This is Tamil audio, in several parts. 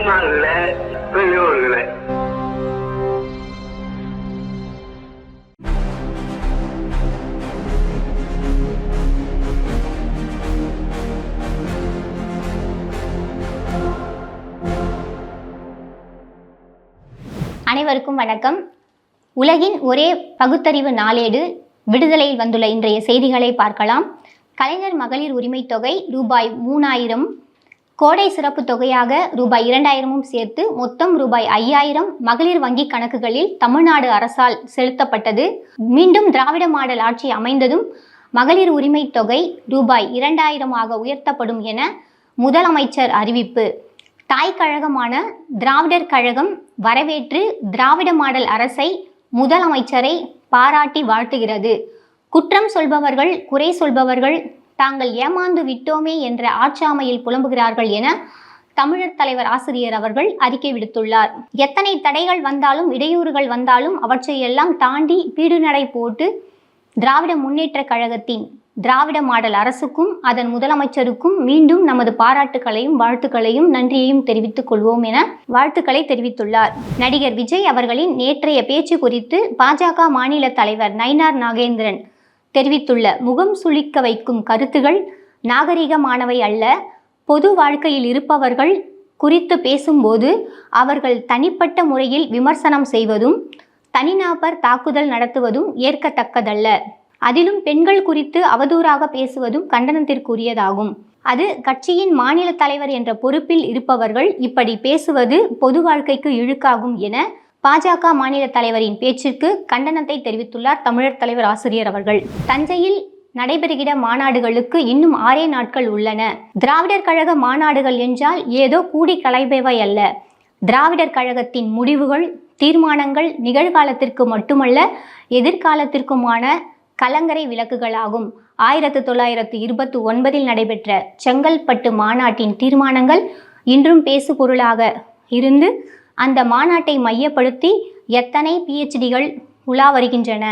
நல்ல பெரியோர்களே, அனைவருக்கும் வணக்கம். உலகின் ஒரே பகுத்தறிவு நாளேடு விடுதலையில் வந்துள்ள இன்றைய செய்திகளை பார்க்கலாம். கலைஞர் மகளிர் உரிமை தொகை ரூபாய் 3000, கோடை சிறப்பு தொகையாக ரூபாய் 2000 சேர்த்து மொத்தம் ரூபாய் 5000 மகளிர் வங்கி கணக்குகளில் தமிழ்நாடு அரசால் செலுத்தப்பட்டது. மீண்டும் திராவிட மாடல் ஆட்சி அமைந்ததும் மகளிர் உரிமை தொகை ரூபாய் 2000 உயர்த்தப்படும் என முதலமைச்சர் அறிவிப்பு. தாய் கழகமான திராவிடர் கழகம் வரவேற்று திராவிட மாடல் அரசை, முதலமைச்சரை பாராட்டி வாழ்த்துகிறது. குற்றம் சொல்பவர்கள், குறை சொல்பவர்கள் தாங்கள் ஏமாந்து விட்டோமே என்ற ஆட்சாமையில் புலம்புகிறார்கள் என தமிழர் தலைவர் ஆசிரியர் அவர்கள் அறிக்கை விடுத்துள்ளார். எத்தனை தடைகள் வந்தாலும், இடையூறுகள் வந்தாலும் அவற்றையெல்லாம் தாண்டி பீடுநடை போட்டு திராவிட முன்னேற்ற கழகத்தின் திராவிட மாடல் அரசுக்கும் அதன் முதலமைச்சருக்கும் மீண்டும் நமது பாராட்டுகளையும் வாழ்த்துக்களையும் நன்றியையும் தெரிவித்துக் கொள்வோம் என வாழ்த்துக்களை தெரிவித்துள்ளார். நடிகர் விஜய் அவர்களின் நேற்றைய பேச்சு குறித்து பாஜக மாநில தலைவர் நயினார் நாகேந்திரன் தெரிவித்துள்ள முகம் சுளிக்க வைக்கும் கருத்துகள் நாகரிகமானவை அல்ல. பொது வாழ்க்கையில் இருப்பவர்கள் குறித்து பேசும்போது அவர்கள் தனிப்பட்ட முறையில் விமர்சனம் செய்வதும் தனிநபர் தாக்குதல் நடத்துவதும் ஏற்கத்தக்கதல்ல. அதிலும் பெண்கள் குறித்து அவதூறாக பேசுவதும் கண்டனத்திற்குரியதாகும். அது கட்சியின் மாநில தலைவர் என்ற பொறுப்பில் இருப்பவர்கள் இப்படி பேசுவது பொது வாழ்க்கைக்கு இழுக்காகும் என பாஜக மாநில தலைவரின் பேச்சுக்கு கண்டனத்தை தெரிவித்துள்ளார் தமிழர் தலைவர் ஆசிரியர் அவர்கள். தஞ்சையில் நடைபெறுகிற மாநாடுகளுக்கு இன்னும் 6 நாட்கள் உள்ளன. திராவிடர் கழக மாநாடுகள் என்றால் ஏதோ கூடி கலைபவை அல்ல. திராவிடர் கழகத்தின் முடிவுகள், தீர்மானங்கள் நிகழ்காலத்திற்கு மட்டுமல்ல எதிர்காலத்திற்குமான கலங்கரை விளக்குகளாகும். 1929 நடைபெற்ற செங்கல்பட்டு மாநாட்டின் தீர்மானங்கள் இன்றும் பேசு பொருளாக இருந்து அந்த மாநாட்டை மையப்படுத்தி எத்தனை PhDகள் உலா வருகின்றன.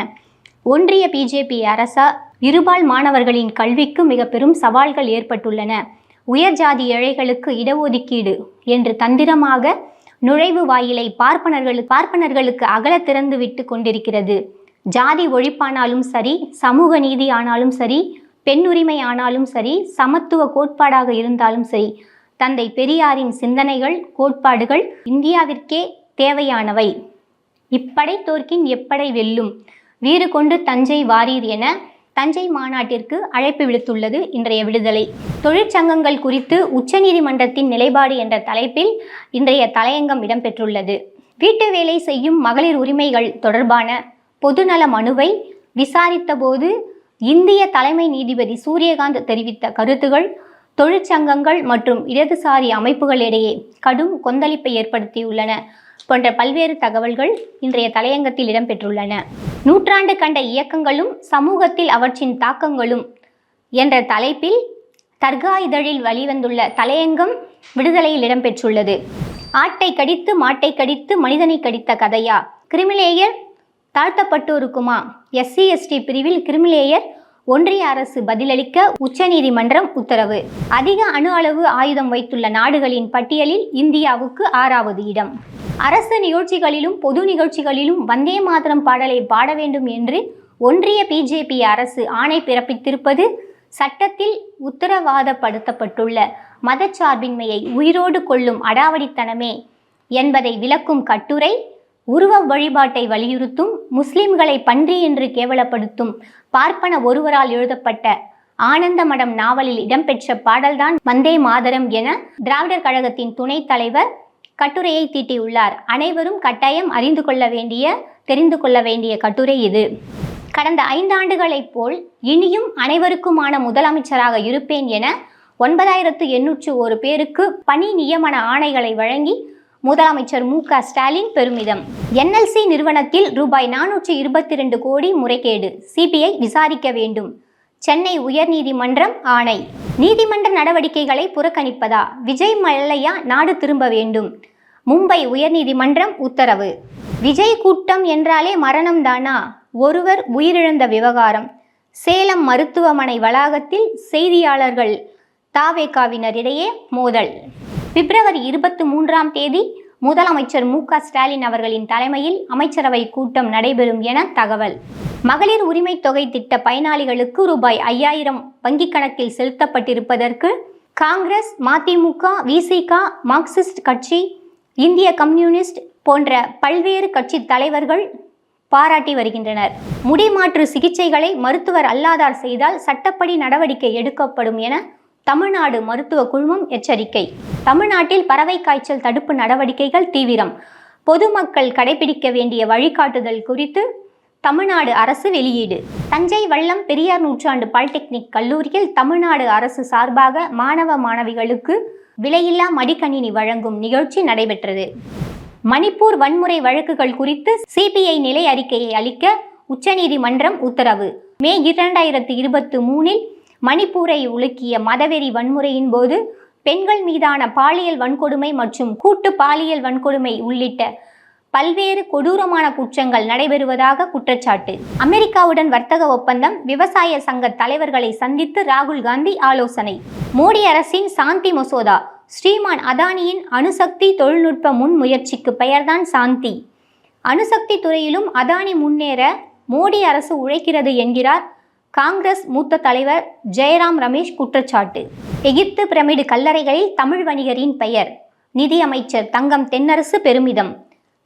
ஒன்றிய பிஜேபி அரசா இருபால் மாணவர்களின் கல்விக்கு மிக பெரும் சவால்கள் ஏற்பட்டுள்ளன. உயர் ஜாதி ஏழைகளுக்கு இடஒதுக்கீடு என்று தந்திரமாக நுழைவு வாயிலை பார்ப்பனர்களுக்கு அகல திறந்து விட்டு கொண்டிருக்கிறது. ஜாதி ஒழிப்பானாலும் சரி, சமூக நீதி ஆனாலும் சரி, பெண் உரிமை ஆனாலும் சரி, சமத்துவ கோட்பாடாக இருந்தாலும் சரி, தந்தை பெரியாரின் சிந்தனைகள், கோட்பாடுகள் இந்தியாவிற்கே தேவையானவை. இப்படை தோற்கின் எப்படை வெல்லும், வீறு கொண்டு தஞ்சை வாரீர் என தஞ்சை மாநாட்டிற்கு அழைப்பு விடுத்துள்ளது இன்றைய விடுதலை. தொழிற்சங்கங்கள் குறித்து உச்சநீதிமன்றத்தின் நிலைப்பாடு என்ற தலைப்பில் இன்றைய தலையங்கம் இடம்பெற்றுள்ளது. வீட்டு வேலை செய்யும் மகளிர் உரிமைகள் தொடர்பான பொதுநல மனுவை விசாரித்த போது இந்திய தலைமை நீதிபதி சூரியகாந்த் தெரிவித்த கருத்துகள் தொழிற்சங்கங்கள் மற்றும் இடதுசாரி அமைப்புகளிடையே கடும் கொந்தளிப்பை ஏற்படுத்தியுள்ளன போன்ற பல்வேறு தகவல்கள் இன்றைய தலையங்கத்தில் இடம்பெற்றுள்ளன. நூற்றாண்டு கண்ட இயக்கங்களும் சமூகத்தில் அவற்றின் தாக்கங்களும் என்ற தலைப்பில் தர்கா இதழில் வெளிவந்துள்ள தலையங்கம் விடுதலையில் இடம்பெற்றுள்ளது. ஆட்டை கடித்து மாட்டை கடித்து மனிதனை கடித்த கதையா? கிரிமிலேயர் தாழ்த்தப்பட்டோருக்குமா? SC/ST பிரிவில் கிரிமிலேயர் ஒன்றிய அரசு பதிலளிக்க உச்சநீதிமன்றம் உத்தரவு. அதிக அணு அளவு ஆயுதம் வைத்துள்ள நாடுகளின் பட்டியலில் இந்தியாவுக்கு 6வது இடம். அரசு நிகழ்ச்சிகளிலும் பொது நிகழ்ச்சிகளிலும் வந்தே மாதரம் பாடலை பாட வேண்டும் என்று ஒன்றிய பிஜேபி அரசு ஆணை பிறப்பித்திருப்பது சட்டத்தில் உத்தரவாதப்படுத்தப்பட்டுள்ள மதச்சார்பின்மையை உயிரோடு கொள்ளும் அடாவடித்தனமே என்பதை விளக்கும் கட்டுரை, உருவ வழிபாட்டை வலியுறுத்தும், முஸ்லிம்களை பன்றி என்று கேவலப்படுத்தும் பார்ப்பன ஒருவரால் எழுதப்பட்ட ஆனந்த மடம் நாவலில் இடம்பெற்ற பாடல்தான் வந்தே மாதரம் என திராவிடர் கழகத்தின் துணைத் தலைவர் கட்டுரையை தீட்டியுள்ளார். அனைவரும் கட்டாயம் அறிந்து கொள்ள வேண்டிய, தெரிந்து கொள்ள வேண்டிய கட்டுரை இது. கடந்த 5 ஆண்டுகளைப் போல் இனியும் அனைவருக்குமான முதலமைச்சராக இருப்பேன் என 9801 பேருக்கு பணி நியமன ஆணைகளை வழங்கி முதலமைச்சர் மு.க. ஸ்டாலின் பெருமிதம். NLC நிறுவனத்தில் ரூபாய் 422 கோடி முறைகேடு, CBI விசாரிக்க வேண்டும். சென்னை உயர்நீதிமன்றம் ஆணை. நீதிமன்ற நடவடிக்கைகளை புறக்கணிப்பதா? விஜய் மல்லையா நாடு திரும்ப வேண்டும். மும்பை உயர்நீதிமன்றம் உத்தரவு. விஜய் கூட்டம் என்றாலே மரணம் தானா? ஒருவர் உயிரிழந்த விவகாரம். சேலம் மருத்துவமனை வளாகத்தில் செய்தியாளர்கள் தாவேகாவினரிடையே மோதல். பிப்ரவரி 23ஆம் தேதி முதலமைச்சர் மு.க. ஸ்டாலின் அவர்களின் தலைமையில் அமைச்சரவை கூட்டம் நடைபெறும் என தகவல். மகளிர் உரிமை தொகை திட்ட பயனாளிகளுக்கு ரூபாய் 5000 வங்கிக் கணக்கில் செலுத்தப்பட்டிருப்பதற்கு காங்கிரஸ், மதிமுக, விசிக, மார்க்சிஸ்ட் கட்சி, இந்திய கம்யூனிஸ்ட் போன்ற பல்வேறு கட்சி தலைவர்கள் பாராட்டி வருகின்றனர். முடிமாற்று சிகிச்சைகளை மருத்துவர் அல்லாதார் செய்தால் சட்டப்படி நடவடிக்கை எடுக்கப்படும் என தமிழ்நாடு மருத்துவ குழுமம் எச்சரிக்கை. தமிழ்நாட்டில் பறவை காய்ச்சல் தடுப்பு நடவடிக்கைகள் தீவிரம். பொதுமக்கள் கடைபிடிக்க வேண்டிய வழிகாட்டுதல் குறித்து தமிழ்நாடு அரசு வெளியீடு. தஞ்சை வல்லம் பெரியார் நூற்றாண்டு பாலிடெக்னிக் கல்லூரியில் தமிழ்நாடு அரசு சார்பாக மாணவ மாணவிகளுக்கு விலையில்லா மடிக்கணினி வழங்கும் நிகழ்ச்சி நடைபெற்றது. மணிப்பூர் வன்முறை வழக்குகள் குறித்து சிபிஐ நிலை அறிக்கையை அளிக்க உச்சநீதிமன்றம் உத்தரவு. மே 2023 மணிப்பூரை உலுக்கிய மதவெறி வன்முறையின் போது பெண்கள் மீதான பாலியல் வன்கொடுமை மற்றும் கூட்டு பாலியல் வன்கொடுமை உள்ளிட்ட பல்வேறு கொடூரமான குற்றங்கள் நடைபெறுவதாக குற்றச்சாட்டு. அமெரிக்காவுடன் வர்த்தக ஒப்பந்தம், விவசாய சங்க தலைவர்களை சந்தித்து ராகுல் காந்தி ஆலோசனை. மோடி அரசின் சாந்தி மசோதா. ஸ்ரீமான் அதானியின் அணுசக்தி தொழில்நுட்ப முன்முயற்சிக்கு பெயர்தான் சாந்தி. அணுசக்தி துறையிலும் அதானி முன்னேற மோடி அரசு உழைக்கிறது என்கிறார் காங்கிரஸ் மூத்த தலைவர் ஜெயராம் ரமேஷ் குற்றச்சாட்டு. எகிப்து பிரமிடு கல்லறைகளில் தமிழ் வணிகரின் பெயர். நிதியமைச்சர் தங்கம் தென்னரசு பெருமிதம்.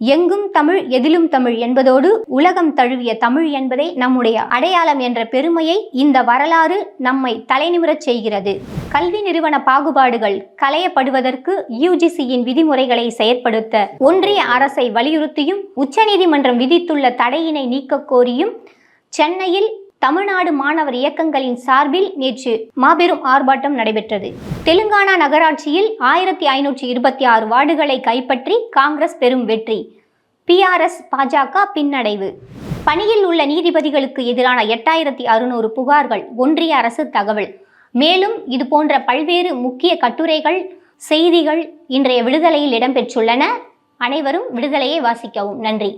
எங்கும் தமிழ், எதிலும் தமிழ் என்பதோடு உலகம் தழுவிய தமிழ் என்பதே நம்முடைய அடையாளம் என்ற பெருமையை இந்த வரலாறு நம்மை தலைநிமிரச் செய்கிறது. கல்வி நிறுவன பாகுபாடுகள் களையப்படுவதற்கு யுஜிசியின் விதிமுறைகளை செயற்படுத்த ஒன்றிய அரசை வலியுறுத்தியும் உச்சநீதிமன்றம் விதித்துள்ள தடையினை நீக்க கோரியும் சென்னையில் தமிழ்நாடு மாணவர் இயக்கங்களின் சார்பில் நேற்று மாபெரும் ஆர்ப்பாட்டம் நடைபெற்றது. தெலுங்கானா நகராட்சியில் 1526 வார்டுகளை கைப்பற்றி காங்கிரஸ் பெரும் வெற்றி. PRS பாஜக பின்னடைவு. பணியில் உள்ள நீதிபதிகளுக்கு எதிரான 8600 புகார்கள் ஒன்றிய அரசு தகவல். மேலும் இது போன்ற பல்வேறு முக்கிய கட்டுரைகள், செய்திகள் இன்றைய விடுதலையில் இடம்பெற்றுள்ளன. அனைவரும் விடுதலையை வாசிக்கவும். நன்றி.